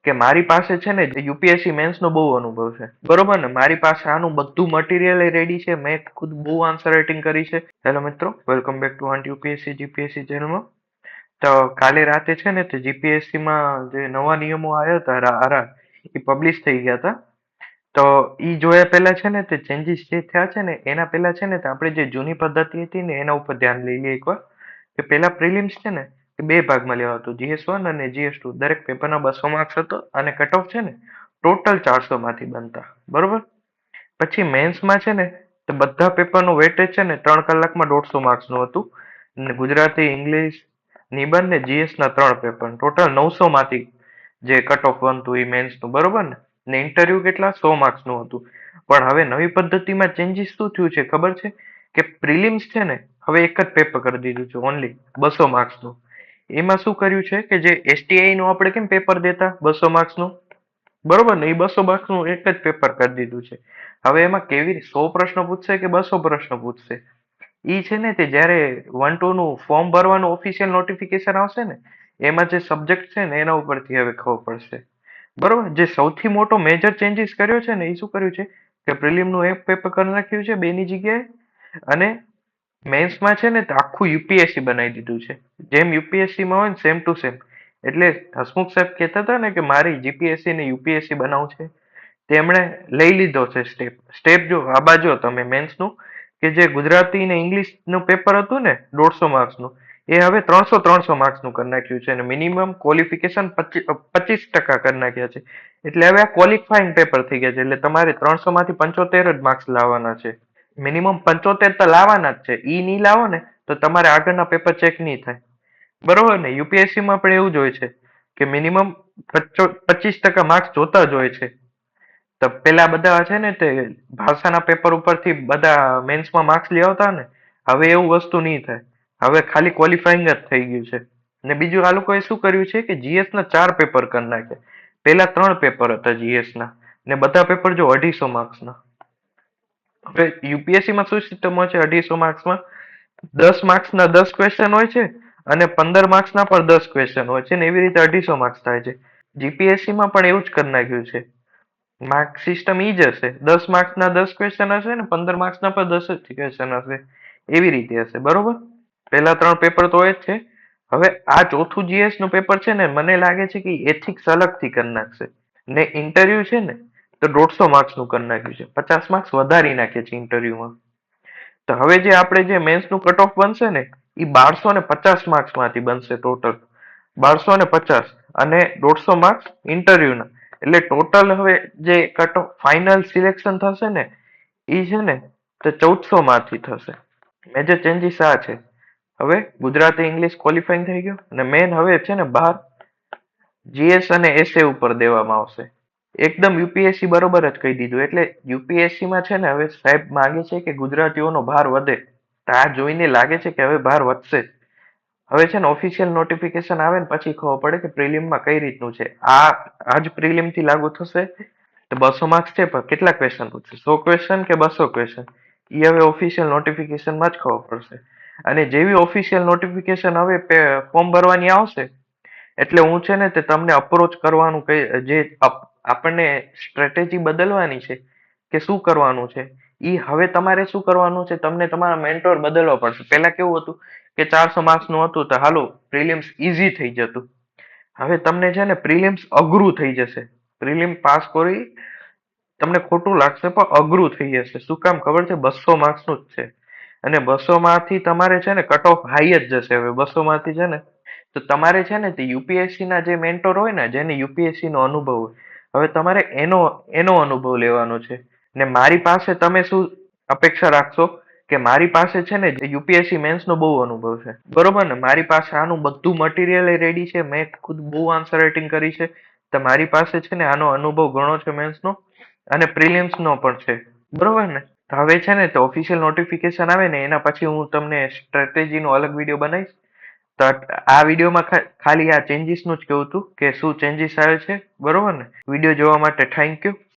કે મારી પાસે છે ને યુપીએસસી મેન્સ નો બહુ અનુભવ છે, બરોબર ને? મારી પાસે આનું બધું મટીરિયલ રેડી છે, મેં ખુદ બહુ આન્સર રાઇટિંગ કરી છે. હેલો મિત્રો, welcome back to aunt UPSC GPSC ચેનલમાં. તો કાલે રાતે છે ને તે જીપીએસસી માં જે નવા નિયમો આવ્યા હતા આરા એ પબ્લિશ થઈ ગયા હતા. તો ઈ જોયા પહેલા છે ને તે ચેન્જીસ જે થયા છે ને એના પહેલા છે ને તે આપણે જે જૂની પદ્ધતિ હતી ને એના ઉપર ધ્યાન લઈ લઈએ એકવાર. કે પહેલા પ્રિલિમ્સ છે ને એ બે ભાગમાં લેવાતું, GS1 અને GS2. દરેક પેપરના 200 માર્ક્સ હતો અને કટ ઓફ છે ને ટોટલ 400 માંથી બનતા, બરોબર? પછી મેન્સમાં છે ને તો બધા પેપરનું વેટેજ છે ને 3 કલાકમાં 150 માર્ક્સનું હતું. અને ગુજરાતી, ઇંગ્લિશ, નિબંધ ને GS ના 3 પેપર ટોટલ 900 માંથી જે કટ ઓફ બનતું એ મેન્સનું, બરોબર ને? ને ઇન્ટરવ્યુ કેટલા 100 માર્ક્સનું હતું. પણ હવે નવી પદ્ધતિમાં ચેન્જીસ શું થયું છે ખબર છે? કે પ્રિલિમ્સ છે ને હવે એક જ પેપર કરી દીધું છે, ઓનલી 200 માર્ક્સનું. એમાં શું કર્યું છે કે જે એસટીઆઈ નું આપણે કેમ પેપર દેતા 200 માર્ક્સનું, બરોબર ને? એ 200 માર્ક્સનું એક જ પેપર કરી દીધું છે. હવે એમાં કેવી 100 પ્રશ્ન પૂછશે કે 200 પ્રશ્ન પૂછશે, ઈ છે ને તે જ્યારે 1-2 નું ફોર્મ ભરવાનું ઓફિશિયલ નોટિફિકેશન આવશે ને એમાં જે સબ્જેક્ટ છે ને એના ઉપરથી હવે ખબર પડશે, બરોબર? જે સૌથી મોટો મેજર ચેન્જીસ કર્યો છે ને એ શું કર્યું છે કે પ્રિલિમ નું એક પેપર કરી નાખ્યું છે બેની જગ્યાએ, અને મેન્સમાં છે ને તો આખું યુપીએસસી બનાવી દીધું છે. જેમ યુપીએસસી માં હોય ને સેમ ટુ સેમ. એટલે હસમુખ સાહેબ કહેતા હતા ને કે મારી જીપીએસસી ને યુપીએસસી બનાવવું છે, તેમણે લઈ લીધો છે સ્ટેપ. સ્ટેપ જો આ બાજુ તમે મેન્સનું કે જે ગુજરાતી ને ઇંગ્લિશ નું પેપર હતું ને 150 માર્ક્સનું, એ હવે 300 માર્ક્સનું કરી નાખ્યું છે અને મિનિમમ ક્વોલિફિકેશન 25% કરી નાખ્યા છે. એટલે હવે આ ક્વોલિફાઈંગ પેપર થઈ ગયા છે. એટલે તમારે 300 માંથી 75 જ માર્ક્સ લાવવાના છે. મિનિમમ 75 તો લાવવાના જ છે. ઈ નહીં લાવો ને તો તમારે આગળના પેપર ચેક નહીં થાય, બરોબર ને? યુપીએસસી માં પણ એવું જ હોય છે કે મિનિમમ 25% માર્ક્સ જોતા જ હોય છે. તો પેલા બધા છે ને તે ભાષાના પેપર ઉપરથી બધા મેન્સમાં માર્ક્સ લઈ આવતા ને, હવે એવું વસ્તુ નહીં થાય. હવે ખાલી ક્વોલિફાઈંગ જ થઈ ગયું છે. ને બીજું આ લોકોએ શું કર્યું છે કે જીએસ ના 4 પેપર કરી નાખ્યા. પેલા 3 પેપર હતા જીએસ ના, ને બધા પેપર જો 250 માર્ક્સના. હવે યુપીએસસી માં શું સિસ્ટમ હોય છે? 250 માર્ક્સમાં 10 માર્ક્સના 10 ક્વેશ્ચન હોય છે અને 15 માર્ક્સના પણ 10 ક્વેશ્ચન હોય છે ને એવી રીતે 250 માર્ક્સ થાય છે. જીપીએસસી માં પણ એવું જ કરી નાખ્યું છે. માર્ક સિસ્ટમ ઈ જ હશે, 10 માર્ક્સના 10 ક્વેશ્ચન હશે ને 15 માર્ક્સના પણ 10 જ ક્વેશ્ચન હશે, એવી રીતે હશે, બરોબર? પહેલા 3 પેપર તો હોય જ છે. હવે આ ચોથું જીએસ નું પેપર છે ને મને લાગે છે કે એથિક્સ અલગથી કરી નાખશે. ને ઇન્ટરવ્યુ છે ને તો 150 માર્ક્સનું કરી નાખ્યું છે, 50 માર્ક્સ વધારી નાખે છે ઇન્ટરવ્યુમાં. તો હવે જે આપણે જે મેન્સનું કટ ઓફ બનશે ને એ 1250 માર્ક્સ માંથી બનશે ટોટલ. 1250 અને 150 માર્ક્સ ઇન્ટરવ્યુના. એટલે ટોટલ હવે જે કટ ઓફ ફાઇનલ સિલેક્શન થશે ને એ છે ને તે 1400 માંથી થશે. મેજર ચેન્જીસ આ છે. હવે ગુજરાતી ઇંગ્લિશ ક્વોલિફાઈંગ થઈ ગયું અને મેન હવે છે ને બહાર જીએસ અને એસએ ઉપર દેવામાં આવશે. એકદમ યુપીએસસી બરોબર જ કહી દીધું. એટલે યુપીએસસી માં છે ને હવે સાહેબ માંગે છે કે ગુજરાતીઓનો ભાર વધે. તો આ જોઈને લાગે છે કે હવે ભાર વધશે. હવે છે ને ઓફિશિયલ નોટિફિકેશન આવે ને પછી ખબર પડે કે પ્રિલિમમાં કઈ રીતનું છે. આજ પ્રિલિમ થી લાગુ થશે. તો 200 માર્ક્સ છે પણ કેટલા ક્વેશ્ચન પૂછશે? 100 ક્વેશ્ચન કે 200 ક્વેશ્ચન? એ હવે ઓફિશિયલ નોટિફિકેશનમાં જ ખબર પડશે. અને જેવી ઓફિશિયલ નોટિફિકેશન હવે ફોર્મ ભરવાની આવશે એટલે હું છે ને તે તમને અપ્રોચ કરવાનું જે આપણને સ્ટ્રેટેજી બદલવાની છે કે શું કરવાનું છે, એ હવે તમારે શું કરવાનું છે, તમને તમારા મેન્ટોર બદલવા પડશે. પહેલા કેવું હતું કે 400 માર્ક્સ નું હતું તો હાલો પ્રિલિમ્સ ઈઝી થઈ જતું. હવે તમને છે ને પ્રિલિમ્સ અઘરું થઈ જશે. પ્રિલિમ પાસ કરી તમને ખોટું લાગશે પણ અઘરું થઈ જશે. શું કામ ખબર છે? 200 માર્ક્સ નું જ છે અને 200 માંથી તમારે છે ને કટ ઓફ હાઈ જ જશે. હવે 200 માંથી છે ને તો તમારે છે ને તે યુપીએસસી ના જે મેન્ટોર હોય ને જેને યુપીએસસી નો અનુભવ હોય, હવે તમારે એનો અનુભવ લેવાનો છે. ને મારી પાસે તમે શું અપેક્ષા રાખશો કે મારી પાસે છે ને યુપીએસસી મેન્સ નો બહુ અનુભવ છે, બરોબર ને? મારી પાસે આનું બધું મટીરિયલ રેડી છે, મેં ખુદ બહુ આન્સર રાઇટિંગ કરી છે. તો મારી પાસે છે ને આનો અનુભવ ઘણો છે મેન્સ નો, અને પ્રિલિમ્સ નો પણ છે, બરોબર ને? તો હવે છે ને તો ઓફિશિયલ નોટિફિકેશન આવે ને એના પછી હું તમને સ્ટ્રેટેજી નો અલગ વિડીયો બનાવીશ. તો આ વિડીયોમાં ખાલી આ ચેન્જીસ નું જ કેવું હતું કે શું ચેન્જીસ આવે છે, બરોબર ને? વિડીયો જોવા માટે થેન્ક યુ.